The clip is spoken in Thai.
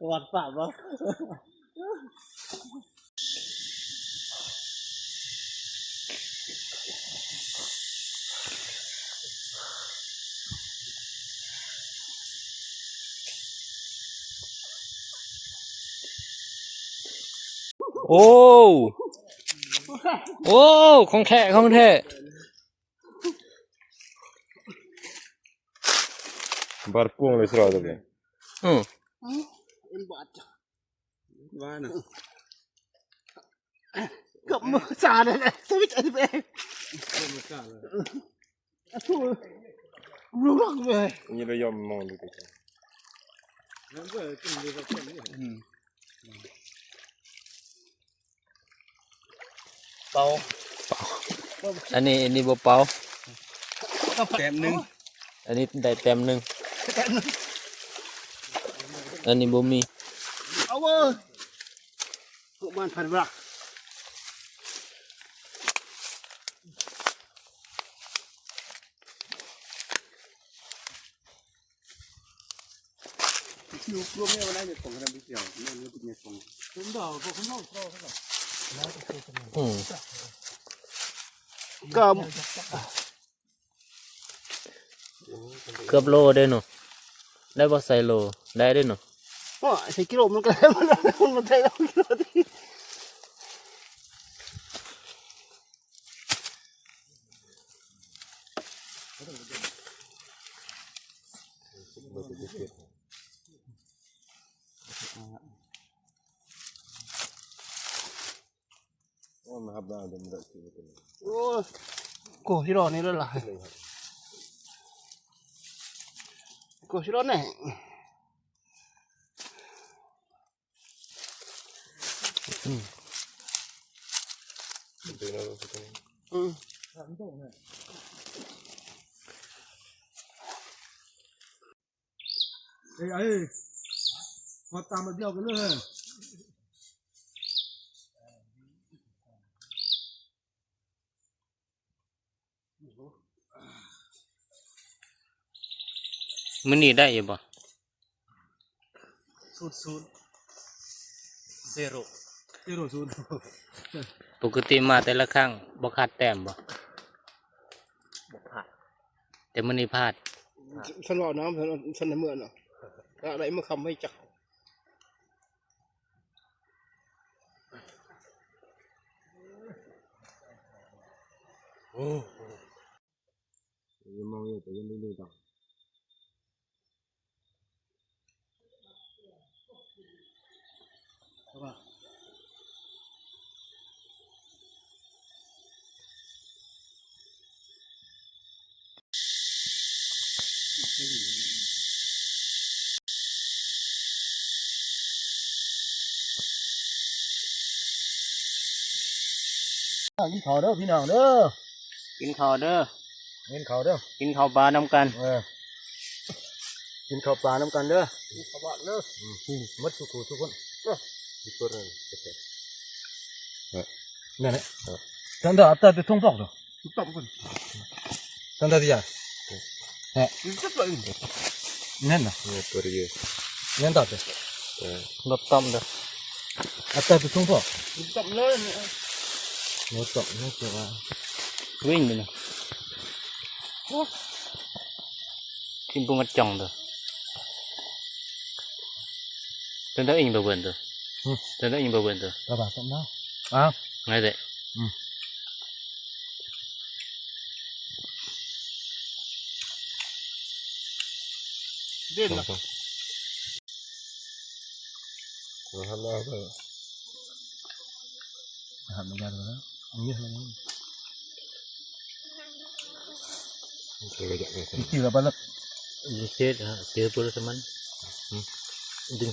วัดปากวะโอ้โอ้ของแท้ของแท้บาร์กุ้งเลยสระดับเลยบาดบ้านกับมือจานเลยตัวไม่ใจไปทูรู้รักเลยนี่เรายอมมองดูกันเป่าอันนี้บ่เป่าแต้มหนึ่งอันนี้ได้แต้มหนึ่งอันนี้บ่มีเอาเว้ยพวกมันพันรักชิวรวมเนี่ยวันไหนจะส่งกันไปเกี่ยวเนี่ยนี่เป็นเนี่ยส่งผมดาวพวกข้างนอกเข้าข้างนอกก็เกือบโลได้เนาะได้บ่ใส่โลได้เนาะว่าใส่กิโลมันก็ได้มันได้แล้วกิโลที่มาฮับบ้านเดิมเลยโอ้โกชิโร่นี่แล้วล่ะโกชิโร่เนี่ยไอ้พอตามมาเดียวกันเลยมื้อนี้ได้อยู่บ่ศูนย์เซโร่ศูนย์ปกติมาแต่ละครั้งบ่ขาดแต้มบ่ขาดแต่มื้อนี้พลาดฉันว่าน้ำฉันในเมื่อน่ะอะไรเมื่อคำไม่จักโอ้ยังมองอยู่แต่ยังไม่รู้ต่างกินข้าวเด้อพี่น้องเด้อ กินข้าวเด้อ กินข้าวเด้อ กินข้าวปลานํกันกินข้าวปลาน้ำกันเด้อกินข้าวปลาเด้อมัดทุกคนทุกคนที่ตัวนั้นนั่นแหละฉันได้อัตราที่ท่องบอกเด้อทุกตั้มคนฉันได้ที่ไหนเฮ้ยจับเลยนั่นน่ะเนี่ยตัวเดียวนั่นตัดเลยรถต้มเด้ออัตราที่ท่องบอกจับเลยรถจับนี่คือว่าวิ่งไปนะกินปุงกระจ่องเด้อเดินอิงบ่เบิ่นเด้อเดินอิงบ่เบิ่นเด้อระบาดจังนะอ้าวไงเด้เด่นนะมาฮับบ้านก็ทำไม่ได้แล้วอันนี้อะไรนี่จะกระจายกัน ที่เราไปแล้ว เจ็ดฮะเจ็ดปุรุษมันดึง